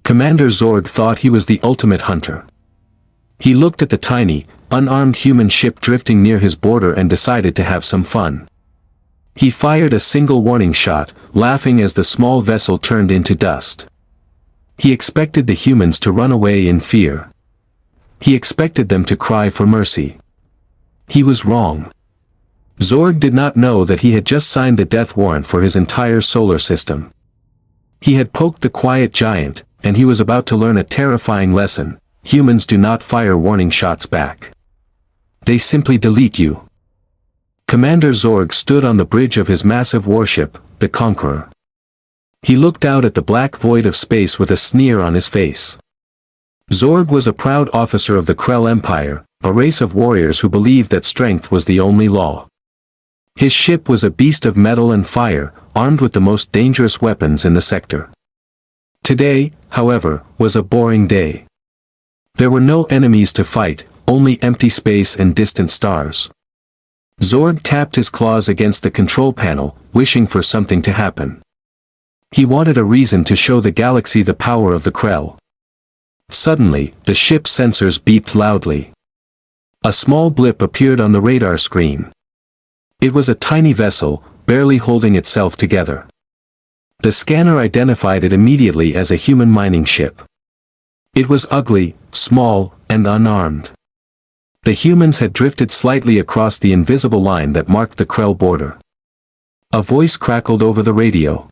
Commander Zorg thought he was the ultimate hunter. He looked at the tiny, unarmed human ship drifting near his border and decided to have some fun. He fired a single warning shot, laughing as the small vessel turned into dust. He expected the humans to run away in fear. He expected them to cry for mercy. He was wrong. Zorg did not know that he had just signed the death warrant for his entire solar system. He had poked the quiet giant, and he was about to learn a terrifying lesson: humans do not fire warning shots back. They simply delete you. Commander Zorg stood on the bridge of his massive warship, the Conqueror. He looked out at the black void of space with a sneer on his face. Zorg was a proud officer of the Krell Empire, a race of warriors who believed that strength was the only law. His ship was a beast of metal and fire, armed with the most dangerous weapons in the sector. Today, however, was a boring day. There were no enemies to fight, only empty space and distant stars. Zorg tapped his claws against the control panel, wishing for something to happen. He wanted a reason to show the galaxy the power of the Krell. Suddenly, the ship's sensors beeped loudly. A small blip appeared on the radar screen. It was a tiny vessel, barely holding itself together. The scanner identified it immediately as a human mining ship. It was ugly, small, and unarmed. The humans had drifted slightly across the invisible line that marked the Krell border. A voice crackled over the radio.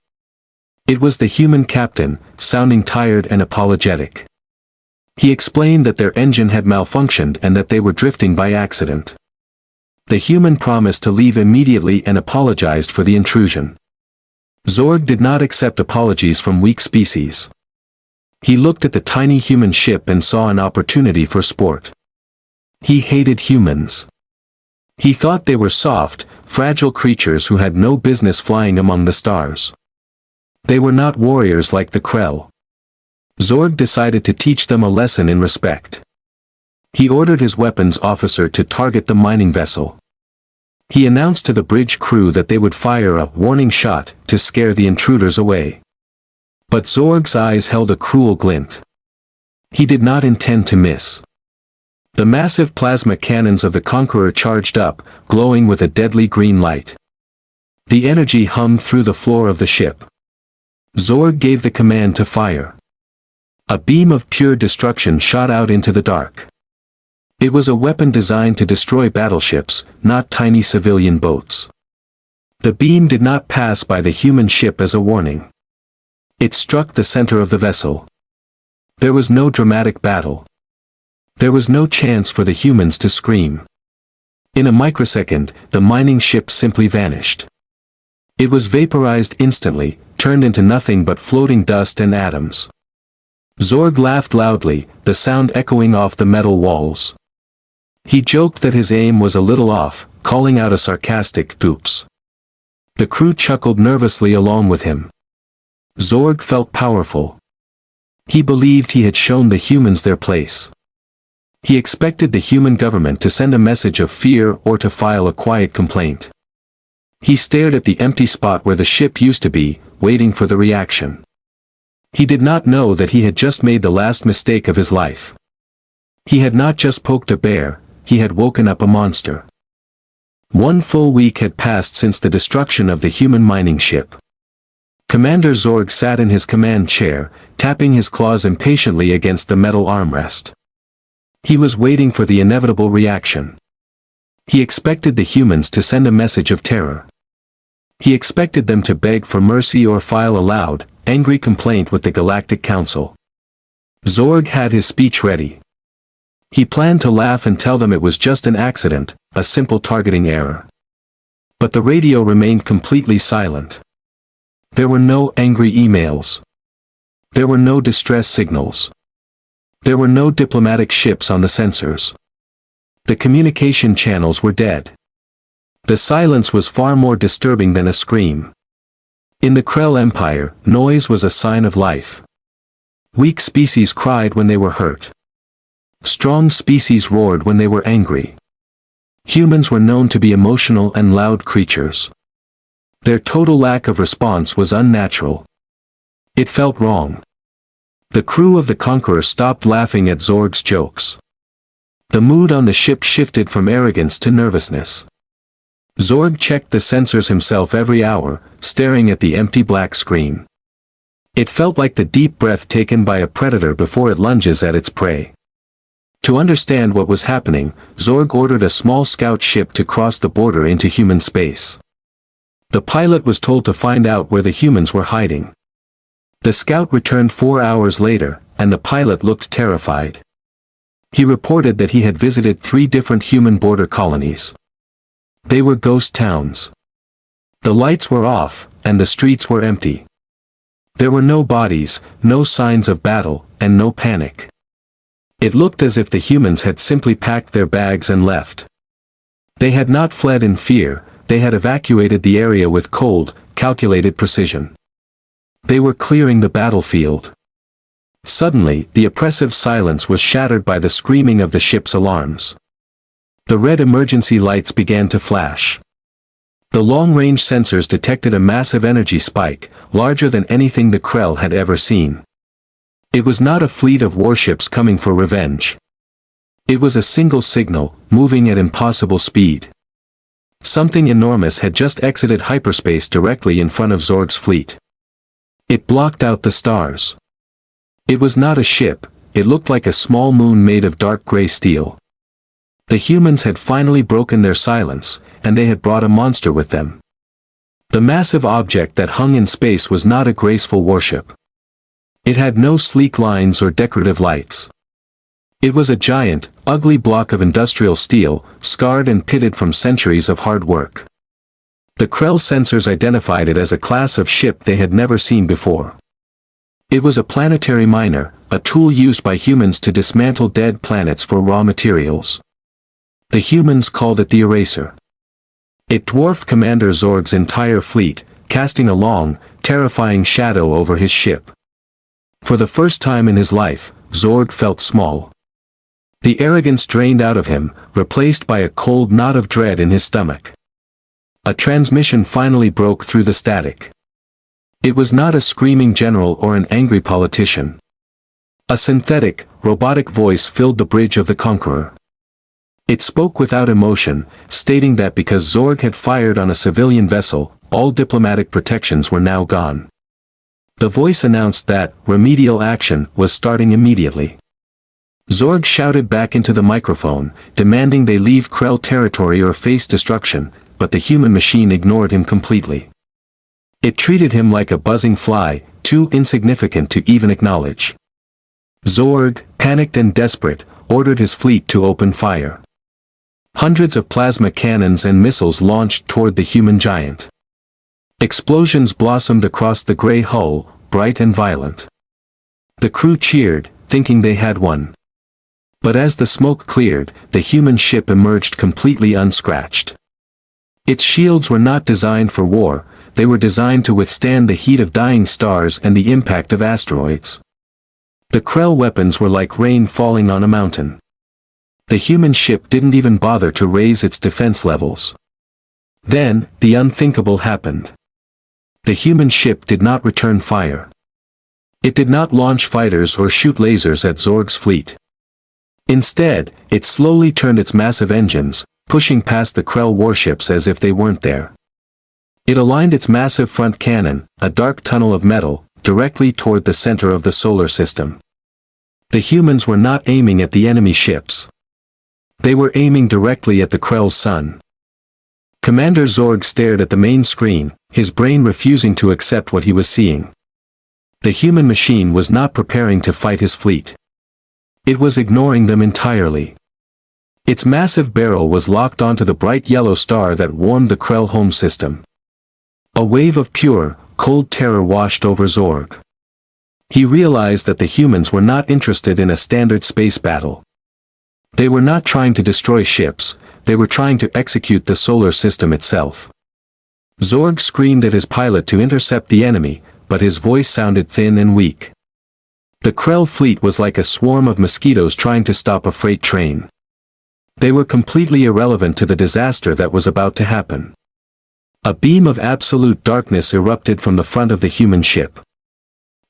It was the human captain, sounding tired and apologetic. He explained that their engine had malfunctioned and that they were drifting by accident. The human promised to leave immediately and apologized for the intrusion. Zorg did not accept apologies from weak species. He looked at the tiny human ship and saw an opportunity for sport. He hated humans. He thought they were soft, fragile creatures who had no business flying among the stars. They were not warriors like the Krell. Zorg decided to teach them a lesson in respect. He ordered his weapons officer to target the mining vessel. He announced to the bridge crew that they would fire a warning shot to scare the intruders away. But Zorg's eyes held a cruel glint. He did not intend to miss. The massive plasma cannons of the Conqueror charged up, glowing with a deadly green light. The energy hummed through the floor of the ship. Zorg gave the command to fire. A beam of pure destruction shot out into the dark. It was a weapon designed to destroy battleships, not tiny civilian boats. The beam did not pass by the human ship as a warning. It struck the center of the vessel. There was no dramatic battle. There was no chance for the humans to scream. In a microsecond, the mining ship simply vanished. It was vaporized instantly, turned into nothing but floating dust and atoms. Zorg laughed loudly, the sound echoing off the metal walls. He joked that his aim was a little off, calling out a sarcastic "oops." The crew chuckled nervously along with him. Zorg felt powerful. He believed he had shown the humans their place. He expected the human government to send a message of fear or to file a quiet complaint. He stared at the empty spot where the ship used to be, waiting for the reaction. He did not know that he had just made the last mistake of his life. He had not just poked a bear, he had woken up a monster. 1 full week had passed since the destruction of the human mining ship. Commander Zorg sat in his command chair, tapping his claws impatiently against the metal armrest. He was waiting for the inevitable reaction. He expected the humans to send a message of terror. He expected them to beg for mercy or file a loud, angry complaint with the Galactic Council. Zorg had his speech ready. He planned to laugh and tell them it was just an accident, a simple targeting error. But the radio remained completely silent. There were no angry emails. There were no distress signals. There were no diplomatic ships on the sensors. The communication channels were dead. The silence was far more disturbing than a scream. In the Krell Empire, noise was a sign of life. Weak species cried when they were hurt. Strong species roared when they were angry. Humans were known to be emotional and loud creatures. Their total lack of response was unnatural. It felt wrong. The crew of the Conqueror stopped laughing at Zorg's jokes. The mood on the ship shifted from arrogance to nervousness. Zorg checked the sensors himself every hour, staring at the empty black screen. It felt like the deep breath taken by a predator before it lunges at its prey. To understand what was happening, Zorg ordered a small scout ship to cross the border into human space. The pilot was told to find out where the humans were hiding. The scout returned 4 hours later, and the pilot looked terrified. He reported that he had visited 3 different human border colonies. They were ghost towns. The lights were off, and the streets were empty. There were no bodies, no signs of battle, and no panic. It looked as if the humans had simply packed their bags and left. They had not fled in fear, they had evacuated the area with cold, calculated precision. They were clearing the battlefield. Suddenly, the oppressive silence was shattered by the screaming of the ship's alarms. The red emergency lights began to flash. The long-range sensors detected a massive energy spike, larger than anything the Krell had ever seen. It was not a fleet of warships coming for revenge. It was a single signal, moving at impossible speed. Something enormous had just exited hyperspace directly in front of Zorg's fleet. It blocked out the stars. It was not a ship, it looked like a small moon made of dark gray steel. The humans had finally broken their silence, and they had brought a monster with them. The massive object that hung in space was not a graceful warship. It had no sleek lines or decorative lights. It was a giant, ugly block of industrial steel, scarred and pitted from centuries of hard work. The Krell sensors identified it as a class of ship they had never seen before. It was a planetary miner, a tool used by humans to dismantle dead planets for raw materials. The humans called it the Eraser. It dwarfed Commander Zorg's entire fleet, casting a long, terrifying shadow over his ship. For the first time in his life, Zorg felt small. The arrogance drained out of him, replaced by a cold knot of dread in his stomach. A transmission finally broke through the static. It was not a screaming general or an angry politician. A synthetic, robotic voice filled the bridge of the Conqueror. It spoke without emotion, stating that because Zorg had fired on a civilian vessel, all diplomatic protections were now gone. The voice announced that remedial action was starting immediately. Zorg shouted back into the microphone, demanding they leave Krell territory or face destruction, but the human machine ignored him completely. It treated him like a buzzing fly, too insignificant to even acknowledge. Zorg, panicked and desperate, ordered his fleet to open fire. Hundreds of plasma cannons and missiles launched toward the human giant. Explosions blossomed across the gray hull, bright and violent. The crew cheered, thinking they had won. But as the smoke cleared, the human ship emerged completely unscratched. Its shields were not designed for war, they were designed to withstand the heat of dying stars and the impact of asteroids. The Krell weapons were like rain falling on a mountain. The human ship didn't even bother to raise its defense levels. Then, the unthinkable happened. The human ship did not return fire. It did not launch fighters or shoot lasers at Zorg's fleet. Instead, it slowly turned its massive engines, pushing past the Krell warships as if they weren't there. It aligned its massive front cannon, a dark tunnel of metal, directly toward the center of the solar system. The humans were not aiming at the enemy ships. They were aiming directly at the Krell's sun. Commander Zorg stared at the main screen, his brain refusing to accept what he was seeing. The human machine was not preparing to fight his fleet. It was ignoring them entirely. Its massive barrel was locked onto the bright yellow star that warmed the Krell home system. A wave of pure, cold terror washed over Zorg. He realized that the humans were not interested in a standard space battle. They were not trying to destroy ships, they were trying to execute the solar system itself. Zorg screamed at his pilot to intercept the enemy, but his voice sounded thin and weak. The Krell fleet was like a swarm of mosquitoes trying to stop a freight train. They were completely irrelevant to the disaster that was about to happen. A beam of absolute darkness erupted from the front of the human ship.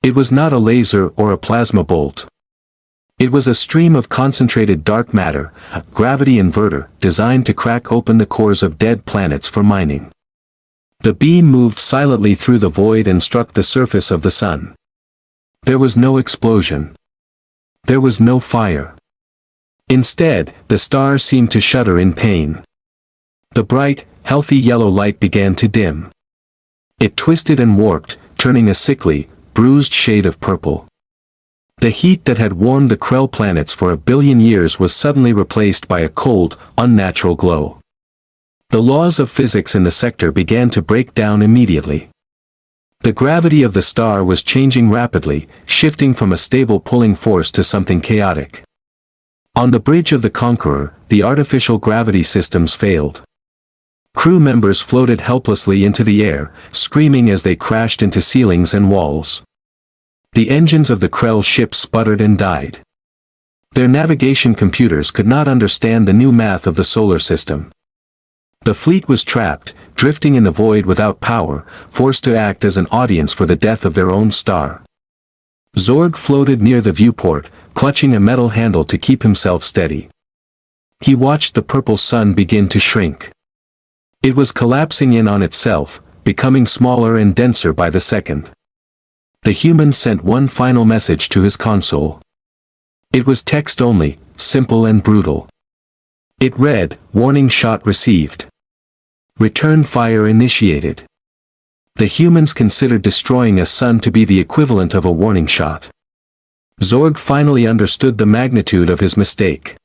It was not a laser or a plasma bolt. It was a stream of concentrated dark matter, a gravity inverter designed to crack open the cores of dead planets for mining. The beam moved silently through the void and struck the surface of the sun. There was no explosion. There was no fire. Instead, the star seemed to shudder in pain. The bright, healthy yellow light began to dim. It twisted and warped, turning a sickly, bruised shade of purple. The heat that had warmed the Krell planets for 1 billion years was suddenly replaced by a cold, unnatural glow. The laws of physics in the sector began to break down immediately. The gravity of the star was changing rapidly, shifting from a stable pulling force to something chaotic. On the bridge of the Conqueror, the artificial gravity systems failed. Crew members floated helplessly into the air, screaming as they crashed into ceilings and walls. The engines of the Krell ship sputtered and died. Their navigation computers could not understand the new math of the solar system. The fleet was trapped, drifting in the void without power, forced to act as an audience for the death of their own star. Zorg floated near the viewport, clutching a metal handle to keep himself steady. He watched the purple sun begin to shrink. It was collapsing in on itself, becoming smaller and denser by the second. The human sent one final message to his console. It was text only, simple and brutal. It read, "Warning shot received. Return fire initiated." The humans considered destroying a sun to be the equivalent of a warning shot. Zorg finally understood the magnitude of his mistake.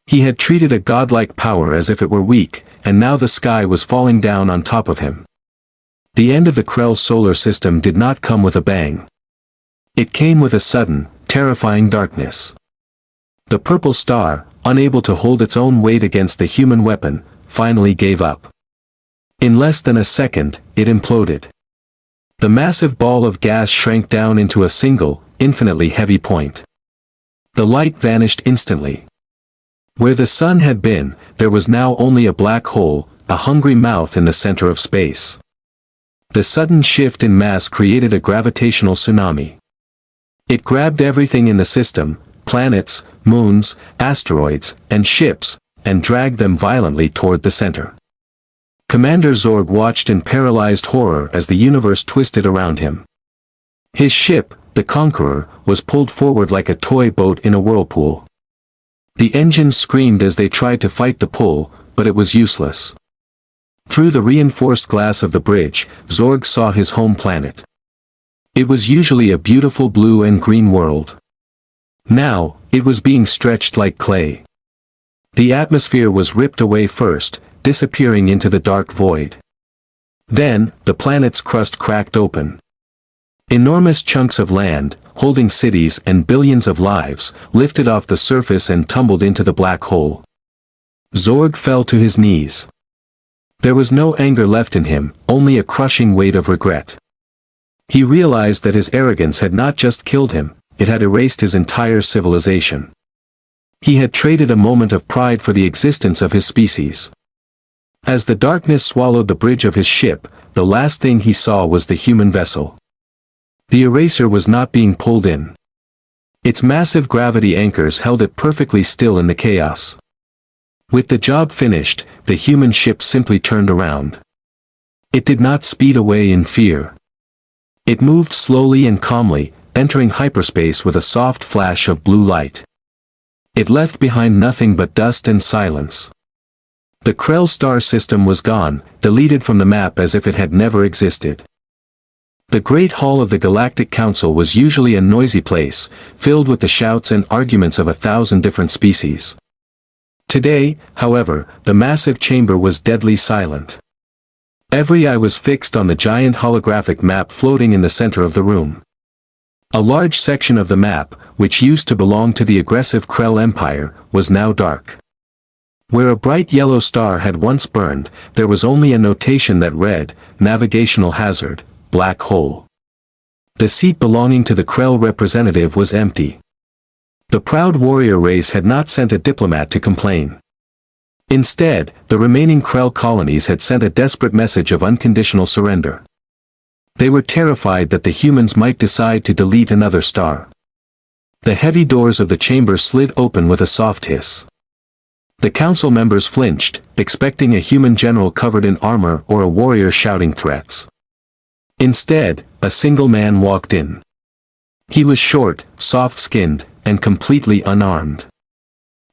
He had treated a godlike power as if it were weak, and now the sky was falling down on top of him. The end of the Krell solar system did not come with a bang. It came with a sudden, terrifying darkness. The purple star, unable to hold its own weight against the human weapon, finally gave up. In less than a second, it imploded. The massive ball of gas shrank down into a single, infinitely heavy point. The light vanished instantly. Where the sun had been, there was now only a black hole, a hungry mouth in the center of space. The sudden shift in mass created a gravitational tsunami. It grabbed everything in the system, planets, moons, asteroids, and ships, and dragged them violently toward the center. Commander Zorg watched in paralyzed horror as the universe twisted around him. His ship, the Conqueror, was pulled forward like a toy boat in a whirlpool. The engines screamed as they tried to fight the pull, but it was useless. Through the reinforced glass of the bridge, Zorg saw his home planet. It was usually a beautiful blue and green world. Now, it was being stretched like clay. The atmosphere was ripped away first, disappearing into the dark void. Then, the planet's crust cracked open. Enormous chunks of land, holding cities and billions of lives, lifted off the surface and tumbled into the black hole. Zorg fell to his knees. There was no anger left in him, only a crushing weight of regret. He realized that his arrogance had not just killed him, it had erased his entire civilization. He had traded a moment of pride for the existence of his species. As the darkness swallowed the bridge of his ship, the last thing he saw was the human vessel. The eraser was not being pulled in. Its massive gravity anchors held it perfectly still in the chaos. With the job finished, the human ship simply turned around. It did not speed away in fear. It moved slowly and calmly, entering hyperspace with a soft flash of blue light. It left behind nothing but dust and silence. The Krell star system was gone, deleted from the map as if it had never existed. The Great Hall of the Galactic Council was usually a noisy place, filled with the shouts and arguments of 1,000 different species. Today, however, the massive chamber was deadly silent. Every eye was fixed on the giant holographic map floating in the center of the room. A large section of the map, which used to belong to the aggressive Krell Empire, was now dark. Where a bright yellow star had once burned, there was only a notation that read, "Navigational hazard, black hole." The seat belonging to the Krell representative was empty. The proud warrior race had not sent a diplomat to complain. Instead, the remaining Krell colonies had sent a desperate message of unconditional surrender. They were terrified that the humans might decide to delete another star. The heavy doors of the chamber slid open with a soft hiss. The council members flinched, expecting a human general covered in armor or a warrior shouting threats. Instead, a single man walked in. He was short, soft-skinned, and completely unarmed.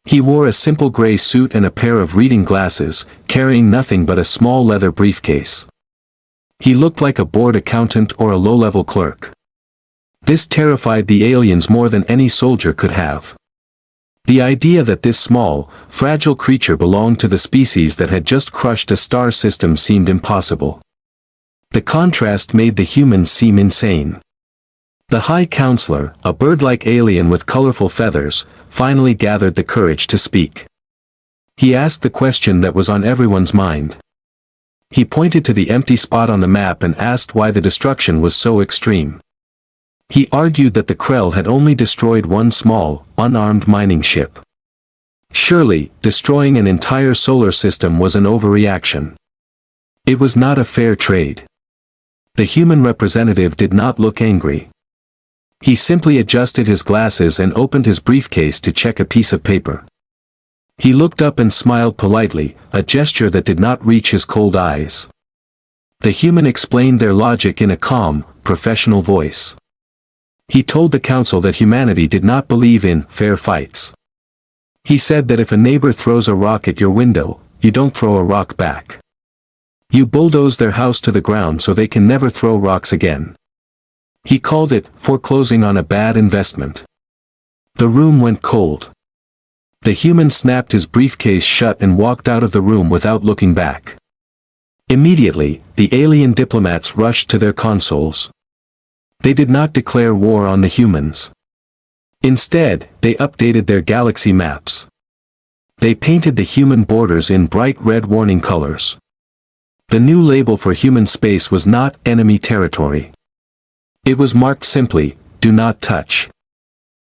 He wore a simple gray suit and a pair of reading glasses, carrying nothing but a small leather briefcase. He looked like a bored accountant or a low-level clerk. This terrified the aliens more than any soldier could have. The idea that this small, fragile creature belonged to the species that had just crushed a star system seemed impossible. The contrast made the humans seem insane. The High Counselor, a bird-like alien with colorful feathers, finally gathered the courage to speak. He asked the question that was on everyone's mind. He pointed to the empty spot on the map and asked why the destruction was so extreme. He argued that the Krell had only destroyed one small, unarmed mining ship. Surely, destroying an entire solar system was an overreaction. It was not a fair trade. The human representative did not look angry. He simply adjusted his glasses and opened his briefcase to check a piece of paper. He looked up and smiled politely, a gesture that did not reach his cold eyes. The human explained their logic in a calm, professional voice. He told the council that humanity did not believe in fair fights. He said that if a neighbor throws a rock at your window, you don't throw a rock back. You bulldoze their house to the ground so they can never throw rocks again. He called it foreclosing on a bad investment. The room went cold. The human snapped his briefcase shut and walked out of the room without looking back. Immediately, the alien diplomats rushed to their consoles. They did not declare war on the humans. Instead, they updated their galaxy maps. They painted the human borders in bright red warning colors. The new label for human space was not enemy territory. It was marked simply, "Do not touch."